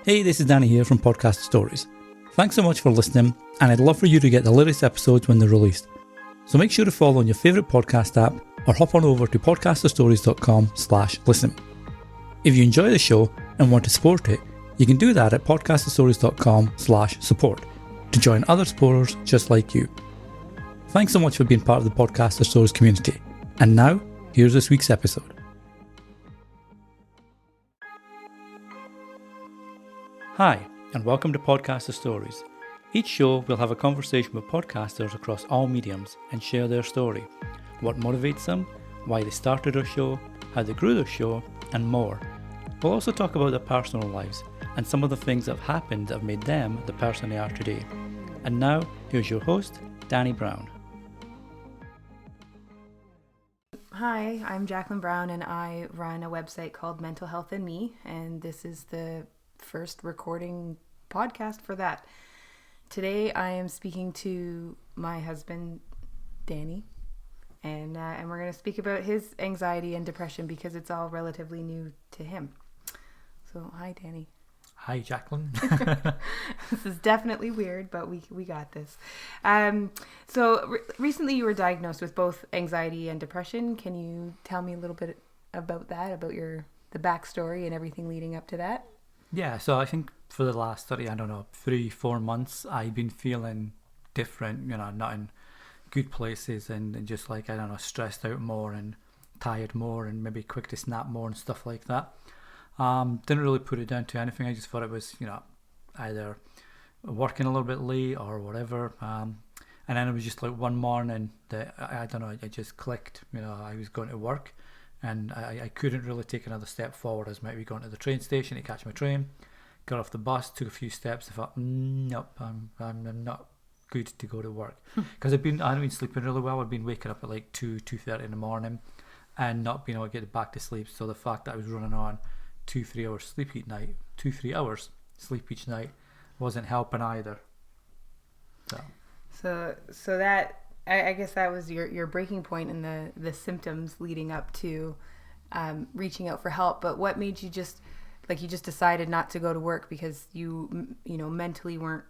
Hey, this is Danny here from Podcast Stories. Thanks so much for listening, and I'd love for you to get the latest episodes when they're released. So make sure to follow on your favourite podcast app or hop on over to podcasterstories.com/listen. If you enjoy the show and want to support it, you can do that at podcasterstories.com/support to join other supporters just like you. Thanks so much for being part of the Podcaster Stories community. And now, here's this week's episode. Hi, and welcome to Podcaster Stories. Each show we'll have a conversation with podcasters across all mediums and share their story, what motivates them, why they started their show, how they grew their show, and more. We'll also talk about their personal lives and some of the things that have happened that have made them the person they are today. And now, here's your host, Danny Brown. Hi, I'm Jaclyn Brown, and I run a website called Mental Health and Me, and this is the first recording podcast for that. Today I am speaking to my husband Danny, and we're going to speak about his anxiety and depression because it's all relatively new to him. So hi Danny. Hi Jaclyn. This is definitely weird, but we got this. Recently you were diagnosed with both anxiety and depression. Can you tell me a little bit about that, about the backstory and everything leading up to that? Yeah, so I think for the last 3-4 months, I've been feeling different, not in good places and just stressed out more and tired more and maybe quick to snap more and stuff like that. Didn't really put it down to anything. I just thought it was, either working a little bit late or whatever. And then it was just like one morning that, it just clicked. I was going to work. And I couldn't really take another step forward. I was maybe going to the train station to catch my train, got off the bus, took a few steps, I thought, nope, I'm not good to go to work. Because I hadn't been sleeping really well. I'd been waking up at like 2:30 in the morning and not being able to get back to sleep. So the fact that I was running on 2-3 hours sleep each night, 2-3 hours sleep each night wasn't helping either. So that, I guess that was your breaking point in the symptoms leading up to reaching out for help. But what made you just decided not to go to work because you mentally weren't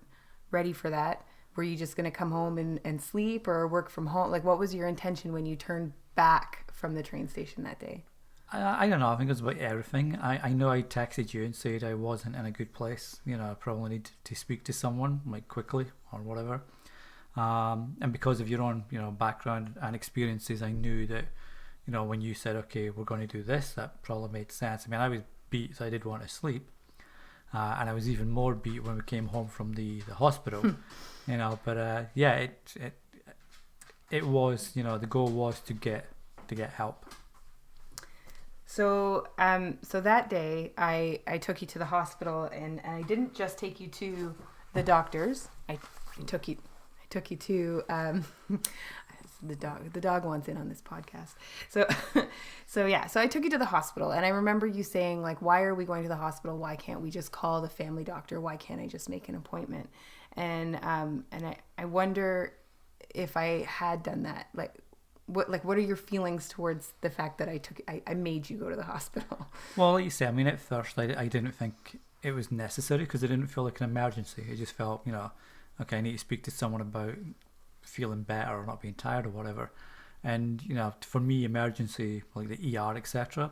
ready for that? Were you just going to come home and sleep or work from home? Like, what was your intention when you turned back from the train station that day? I don't know. I think it was about everything. I know I texted you and said I wasn't in a good place. I probably need to speak to someone like quickly or whatever. And because of your own, background and experiences, I knew that, when you said, okay, we're going to do this, that probably made sense. I mean, I was beat, so I did want to sleep. And I was even more beat when we came home from the hospital, but it was, the goal was to get help. So that day I took you to the hospital, and I didn't just take you to the doctors. I took you to the dog wants in on this podcast. So I took you to the hospital, and I remember you saying, like, why are we going to the hospital? Why can't we just call the family doctor? Why can't I just make an appointment? And I wonder if I had done that, what are your feelings towards the fact that I made you go to the hospital? Well, like you say, I mean, at first I didn't think it was necessary because it didn't feel like an emergency. It just felt, okay, I need to speak to someone about feeling better or not being tired or whatever. And, for me, emergency, like the ER, etc.,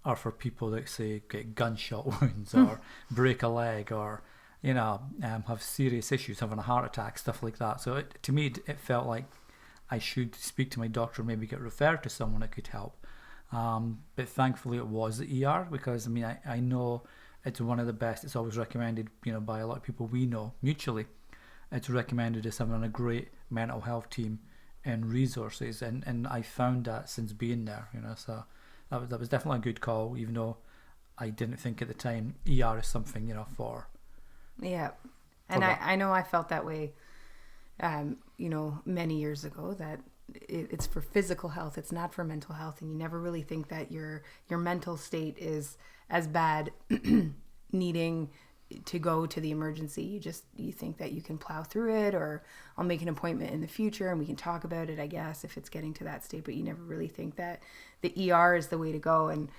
are for people that, say, get gunshot wounds or break a leg or, have serious issues, having a heart attack, stuff like that. So to me, it felt like I should speak to my doctor, maybe get referred to someone that could help. But thankfully it was the ER because, I know it's one of the best. It's always recommended, by a lot of people we know mutually. It's recommended as having a great mental health team and resources, and I found that since being there, so that was definitely a good call, even though I didn't think at the time ER is something, for. Yeah, and I know I felt that way, many years ago, that it's for physical health, it's not for mental health, and you never really think that your mental state is as bad needing to go to the emergency. You think that you can plow through it, or I'll make an appointment in the future and we can talk about it, I guess, if it's getting to that state, but you never really think that the ER is the way to go. And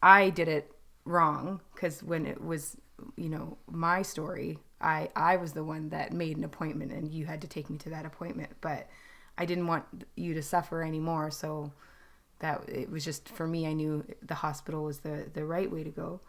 I did it wrong, because when it was, my story, I was the one that made an appointment and you had to take me to that appointment, but I didn't want you to suffer anymore. So that it was just, for me, I knew the hospital was the right way to go.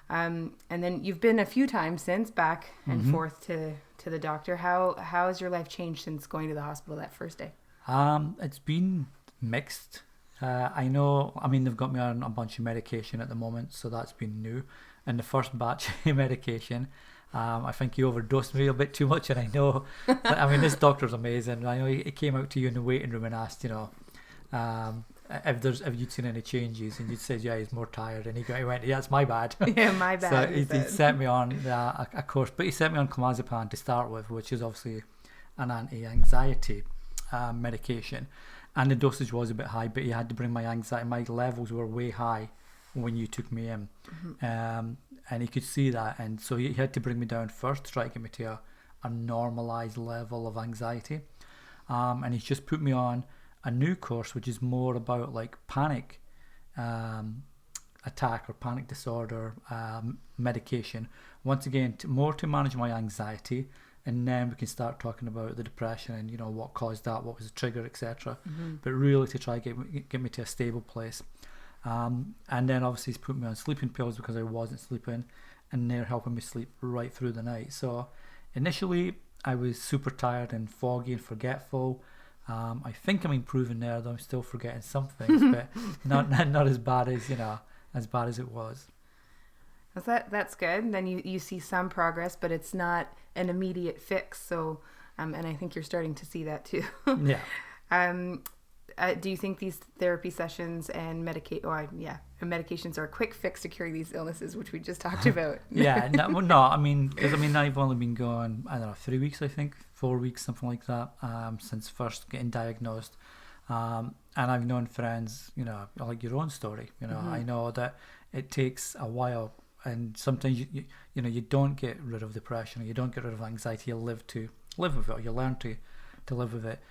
And then you've been a few times since, back and forth to the doctor. How has your life changed since going to the hospital that first day? It's been mixed. I know, I mean, they've got me on a bunch of medication at the moment, so that's been new. And the first batch of medication, I think he overdosed me a bit too much, and I know, I mean, this doctor's amazing. I know he came out to you in the waiting room and asked, if you'd seen any changes, and you'd said, yeah, he's more tired, and he went, yeah, it's my bad. Yeah, my bad. So he sent me on a course, but he sent me on clonazepam to start with, which is obviously an anti-anxiety medication, and the dosage was a bit high, but he had to bring my levels were way high when you took me in, and he could see that, and so he had to bring me down first to try to get me to a normalized level of anxiety, and he's just put me on a new course which is more about like panic attack or panic disorder medication, once again more to manage my anxiety, and then we can start talking about the depression and what caused that, what was the trigger, etc. But really to try to get me to a stable place, and then obviously he's put me on sleeping pills because I wasn't sleeping, and they're helping me sleep right through the night. So initially I was super tired and foggy and forgetful. I think I'm improving there, though I'm still forgetting some things, but not as bad as it was. That's good. Then you see some progress, but it's not an immediate fix. So, and I think you're starting to see that too. Yeah. Do you think these therapy sessions and medications are a quick fix to cure these illnesses, which we just talked about? Yeah, no, I mean, I've only been going, I don't know, 3 weeks, I think, 4 weeks, something like that, since first getting diagnosed. And I've known friends, like your own story, I know that it takes a while, and sometimes you don't get rid of depression, or you don't get rid of anxiety, you live with it, or you learn to live with it.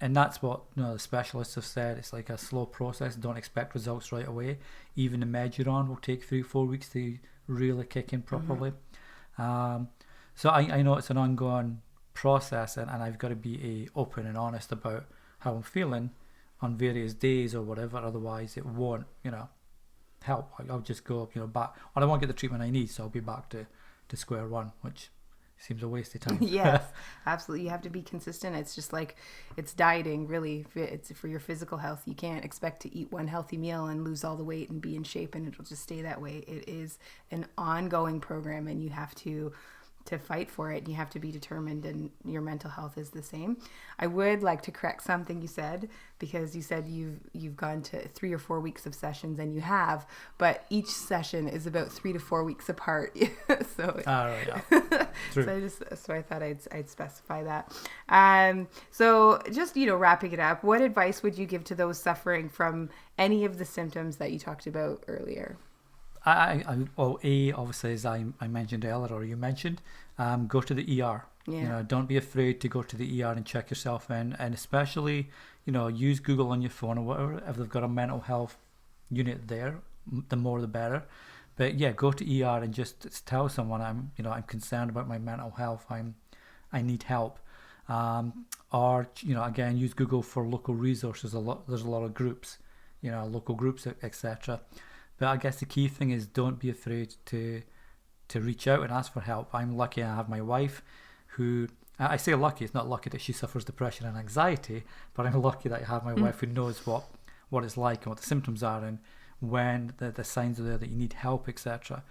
And that's what the specialists have said. It's like a slow process. Don't expect results right away. Even the meds you're on will take 3-4 weeks to really kick in properly. So I know it's an ongoing process, and I've got to be open and honest about how I'm feeling on various days or whatever. Otherwise, it won't help. I'll just go back, or I won't get the treatment I need. So I'll be back to square one, which seems a waste of time. Yes, absolutely. You have to be consistent. It's just like, it's dieting, really. It's for your physical health. You can't expect to eat one healthy meal and lose all the weight and be in shape, and it'll just stay that way. It is an ongoing program, and you have to fight for it, and you have to be determined, and your mental health is the same. I would like to correct something you said, because you said you've gone to 3 or 4 weeks of sessions, and you have, but each session is about 3 to 4 weeks apart. So right, yeah. True. So I thought I'd specify that. So just wrapping it up, what advice would you give to those suffering from any of the symptoms that you talked about earlier? Obviously, as I mentioned earlier, or you mentioned, go to the ER. Yeah. Don't be afraid to go to the ER and check yourself in, and especially, use Google on your phone or whatever. If they've got a mental health unit there, the more the better. But yeah, go to ER and just tell someone I'm concerned about my mental health. I need help. Or again, use Google for local resources. There's a lot of groups, local groups, etc. But I guess the key thing is, don't be afraid to reach out and ask for help. I'm lucky I have my wife, who, I say lucky, it's not lucky that she suffers depression and anxiety, but I'm lucky that I have my wife who knows what it's like and what the symptoms are, and when the signs are there that you need help, etc.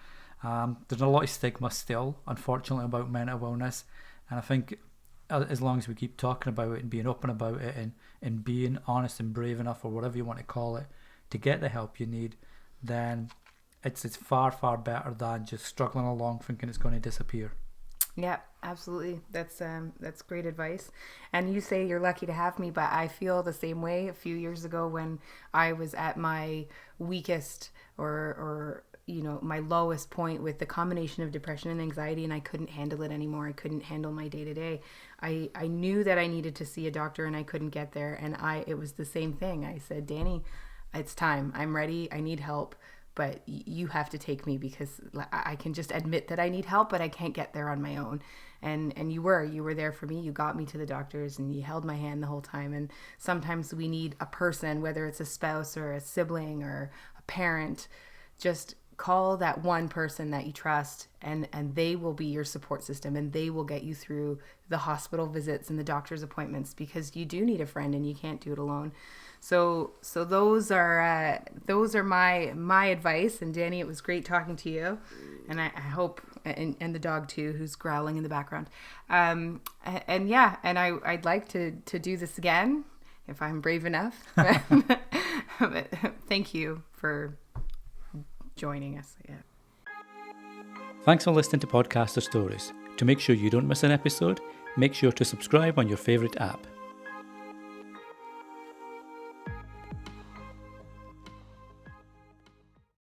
There's a lot of stigma still, unfortunately, about mental illness, and I think as long as we keep talking about it and being open about it, and being honest and brave enough, or whatever you want to call it, to get the help you need, then it's far, far better than just struggling along thinking it's going to disappear. Yeah, absolutely. That's great advice. And you say you're lucky to have me, but I feel the same way. A few years ago, when I was at my weakest, or my lowest point with the combination of depression and anxiety, and I couldn't handle it anymore. I couldn't handle my day-to-day. I knew that I needed to see a doctor, and I couldn't get there. And it was the same thing. I said, Danny, it's time. I'm ready. I need help. but you have to take me because I can just admit that I need help, but I can't get there on my own. And you were there for me. You got me to the doctors and you held my hand the whole time. And sometimes we need a person, whether it's a spouse or a sibling or a parent, just call that one person that you trust, and they will be your support system, and they will get you through the hospital visits and the doctor's appointments, because you do need a friend and you can't do it alone. So those are my advice. And Danny, it was great talking to you, and I hope, and the dog too, who's growling in the background. And I'd like to do this again if I'm brave enough. But thank you for joining us. Yeah. Thanks for listening to Podcaster Stories. To make sure you don't miss an episode, make sure to subscribe on your favourite app.